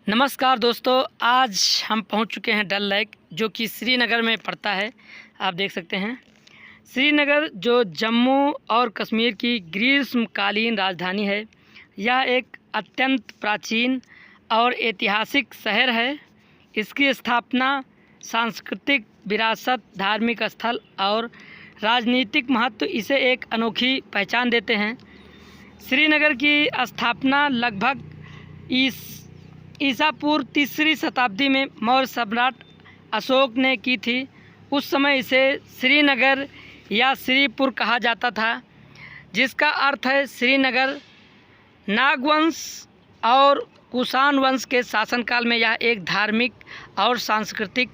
नमस्कार दोस्तों, आज हम पहुंच चुके हैं डल लेक, जो कि श्रीनगर में पड़ता है। आप देख सकते हैं श्रीनगर जो जम्मू और कश्मीर की ग्रीष्मकालीन राजधानी है। यह एक अत्यंत प्राचीन और ऐतिहासिक शहर है। इसकी स्थापना सांस्कृतिक विरासत, धार्मिक स्थल और राजनीतिक महत्व इसे एक अनोखी पहचान देते हैं। श्रीनगर की स्थापना लगभग ईसा पूर्व 3री शताब्दी में मौर्य सम्राट अशोक ने की थी। उस समय इसे श्रीनगर या श्रीपुर कहा जाता था, जिसका अर्थ है श्रीनगर। नागवंश और कुषाण वंश के शासनकाल में यह एक धार्मिक और सांस्कृतिक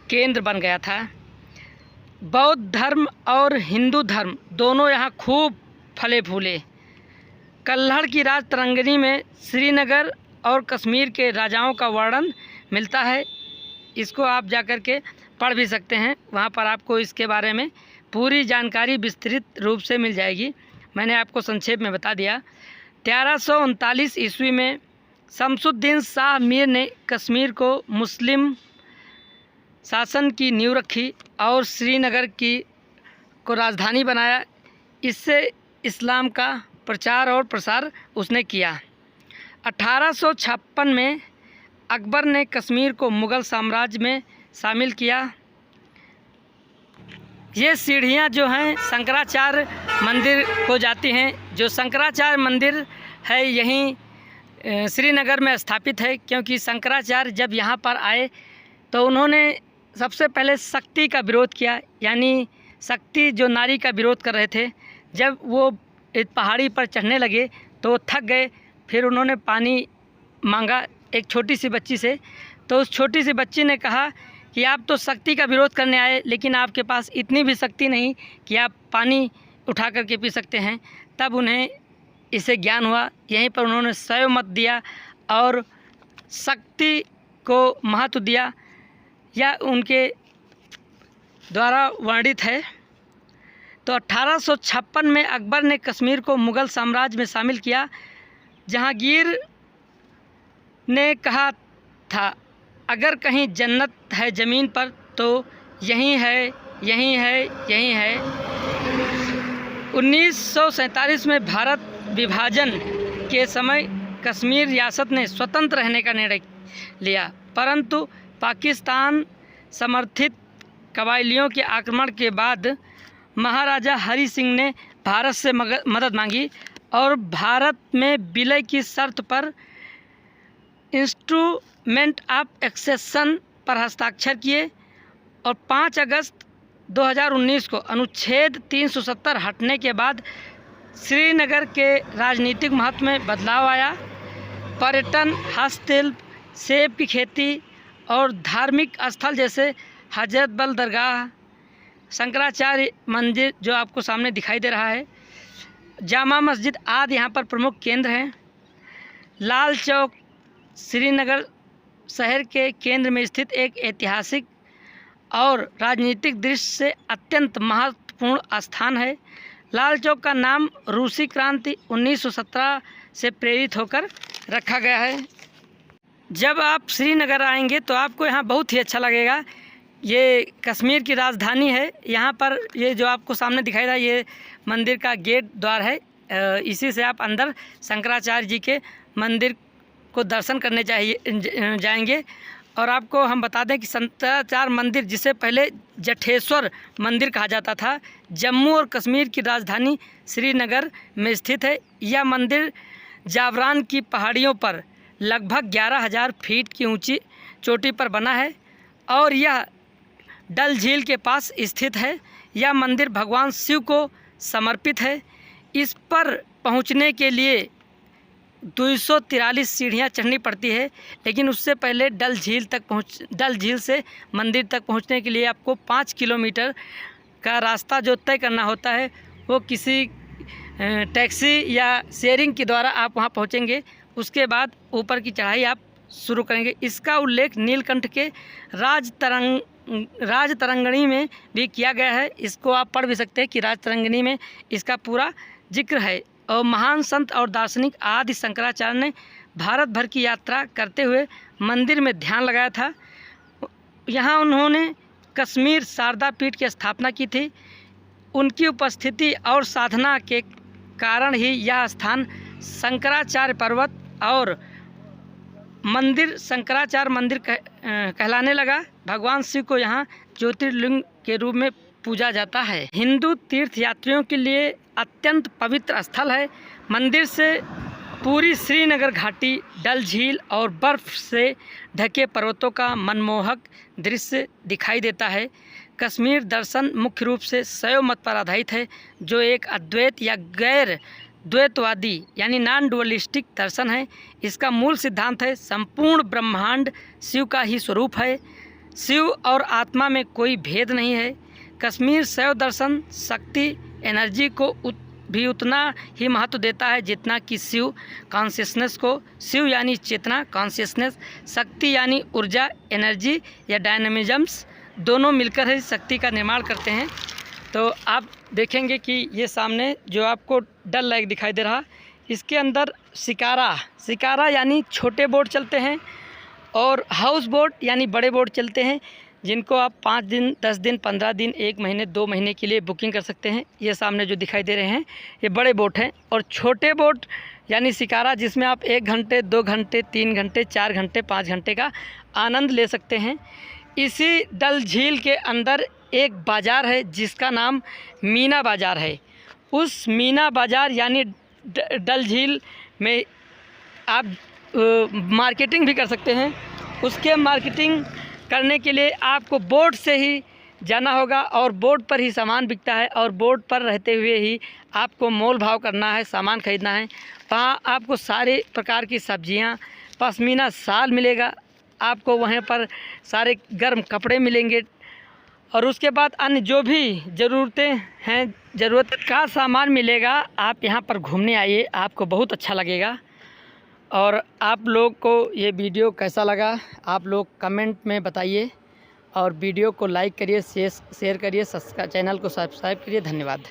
केंद्र बन गया था। बौद्ध धर्म और हिंदू धर्म दोनों यहाँ खूब फले फूले। कल्हड़ की राज तरंगिणी में श्रीनगर और कश्मीर के राजाओं का वर्णन मिलता है। इसको आप जाकर के पढ़ भी सकते हैं, वहाँ पर आपको इसके बारे में पूरी जानकारी विस्तृत रूप से मिल जाएगी। मैंने आपको संक्षेप में बता दिया। 1339 ईस्वी में शमसुद्दीन शाह मीर ने कश्मीर को मुस्लिम शासन की नींव रखी और श्रीनगर को राजधानी बनाया। इससे इस्लाम का प्रचार और प्रसार उसने किया। 1856 में अकबर ने कश्मीर को मुग़ल साम्राज्य में शामिल किया। ये सीढ़ियाँ जो हैं शंकराचार्य मंदिर को जाती हैं। जो शंकराचार्य मंदिर है यहीं श्रीनगर में स्थापित है, क्योंकि शंकराचार्य जब यहाँ पर आए तो उन्होंने सबसे पहले शक्ति का विरोध किया, यानी शक्ति जो नारी का विरोध कर रहे थे। जब वो इस पहाड़ी पर चढ़ने लगे तो वो थक गए। फिर उन्होंने पानी मांगा एक छोटी सी बच्ची से, तो उस छोटी सी बच्ची ने कहा कि आप तो शक्ति का विरोध करने आए, लेकिन आपके पास इतनी भी शक्ति नहीं कि आप पानी उठा करके पी सकते हैं। तब उन्हें इसे ज्ञान हुआ। यहीं पर उन्होंने शैव मत दिया और शक्ति को महत्व दिया। यह उनके द्वारा वर्णित है। तो 1856 में अकबर ने कश्मीर को मुग़ल साम्राज्य में शामिल किया। जहांगीर ने कहा था, अगर कहीं जन्नत है ज़मीन पर तो यहीं है, यहीं है, यहीं है। 1947 में भारत विभाजन के समय कश्मीर रियासत ने स्वतंत्र रहने का निर्णय लिया, परंतु पाकिस्तान समर्थित कबायलियों के आक्रमण के बाद महाराजा हरि सिंह ने भारत से मदद मांगी और भारत में विलय की शर्त पर इंस्ट्रूमेंट ऑफ एक्सेशन पर हस्ताक्षर किए और 5 अगस्त 2019 को अनुच्छेद 370 हटने के बाद श्रीनगर के राजनीतिक महत्व में बदलाव आया। पर्यटन, हस्तशिल्प, सेब की खेती और धार्मिक स्थल जैसे हजरत बल दरगाह, शंकराचार्य मंदिर जो आपको सामने दिखाई दे रहा है, जामा मस्जिद आदि यहाँ पर प्रमुख केंद्र हैं। लाल चौक श्रीनगर शहर के केंद्र में स्थित एक ऐतिहासिक और राजनीतिक दृष्टि से अत्यंत महत्वपूर्ण स्थान है। लाल चौक का नाम रूसी क्रांति 1917 से प्रेरित होकर रखा गया है। जब आप श्रीनगर आएंगे तो आपको यहाँ बहुत ही अच्छा लगेगा। ये कश्मीर की राजधानी है। यहाँ पर ये जो आपको सामने दिखाई दे, ये मंदिर का गेट द्वार है। इसी से आप अंदर शंकराचार्य जी के मंदिर को दर्शन करने जाएंगे। और आपको हम बता दें कि शंकराचार्य मंदिर, जिसे पहले जठेश्वर मंदिर कहा जाता था, जम्मू और कश्मीर की राजधानी श्रीनगर में स्थित है। यह मंदिर जावरान की पहाड़ियों पर लगभग 11,000 फीट की ऊंची चोटी पर बना है और यह डल झील के पास स्थित है। यह मंदिर भगवान शिव को समर्पित है। इस पर पहुंचने के लिए 243 सीढ़ियां चढ़नी पड़ती है, लेकिन उससे पहले डल झील से मंदिर तक पहुंचने के लिए आपको 5 किलोमीटर का रास्ता जो तय करना होता है, वो किसी टैक्सी या शेयरिंग के द्वारा आप वहां पहुंचेंगे। उसके बाद ऊपर की चढ़ाई आप शुरू करेंगे। इसका उल्लेख नीलकंठ के राज तरंगिणी में भी किया गया है। इसको आप पढ़ भी सकते हैं कि राज तरंगिणी में इसका पूरा जिक्र है। और महान संत और दार्शनिक आदि शंकराचार्य ने भारत भर की यात्रा करते हुए मंदिर में ध्यान लगाया था। यहाँ उन्होंने कश्मीर शारदा पीठ की स्थापना की थी। उनकी उपस्थिति और साधना के कारण ही यह स्थान शंकराचार्य पर्वत और मंदिर शंकराचार्य मंदिर कहलाने लगा। भगवान शिव को यहाँ ज्योतिर्लिंग के रूप में पूजा जाता है। हिंदू तीर्थयात्रियों के लिए अत्यंत पवित्र स्थल है। मंदिर से पूरी श्रीनगर घाटी, डल झील और बर्फ से ढके पर्वतों का मनमोहक दृश्य दिखाई देता है। कश्मीर दर्शन मुख्य रूप से शैव मत पर आधारित है, जो एक अद्वैत या गैर द्वैतवादी यानी नॉन डुअलिस्टिक दर्शन है। इसका मूल सिद्धांत है संपूर्ण ब्रह्मांड शिव का ही स्वरूप है। शिव और आत्मा में कोई भेद नहीं है। कश्मीर शैव दर्शन शक्ति एनर्जी को भी उतना ही महत्व देता है जितना कि शिव कॉन्शियसनेस को। शिव यानी चेतना, कॉन्शियसनेस, शक्ति यानी ऊर्जा, एनर्जी या डायनामिज्म्स, दोनों मिलकर ही शक्ति का निर्माण करते हैं। तो आप देखेंगे कि ये सामने जो आपको डल लेक दिखाई दे रहा, इसके अंदर शिकारा यानी छोटे बोट चलते हैं और हाउस बोट यानी बड़े बोट चलते हैं, जिनको आप 5 दिन, 10 दिन, 15 दिन, 1 महीने, 2 महीने के लिए बुकिंग कर सकते हैं। ये सामने जो दिखाई दे रहे हैं ये बड़े बोट हैं। और छोटे बोट यानी शिकारा, जिसमें आप 1 घंटे, 2 घंटे, 3 घंटे, 4 घंटे, 5 घंटे का आनंद ले सकते हैं। इसी डल झील के अंदर एक बाज़ार है जिसका नाम मीना बाज़ार है। उस मीना बाज़ार यानी डल झील में आप मार्केटिंग भी कर सकते हैं। उसके मार्केटिंग करने के लिए आपको बोट से ही जाना होगा और बोट पर ही सामान बिकता है और बोट पर रहते हुए ही आपको मोल भाव करना है, सामान खरीदना है। वहाँ आपको सारे प्रकार की सब्जियाँ, पश्मीना शाल मिलेगा, आपको वहाँ पर सारे गर्म कपड़े मिलेंगे और उसके बाद अन्य जो भी ज़रूरतें हैं, ज़रूरत का सामान मिलेगा। आप यहाँ पर घूमने आइए, आपको बहुत अच्छा लगेगा। और आप लोग को ये वीडियो कैसा लगा आप लोग कमेंट में बताइए और वीडियो को लाइक करिए, शेयर करिए, चैनल को सब्सक्राइब करिए। धन्यवाद।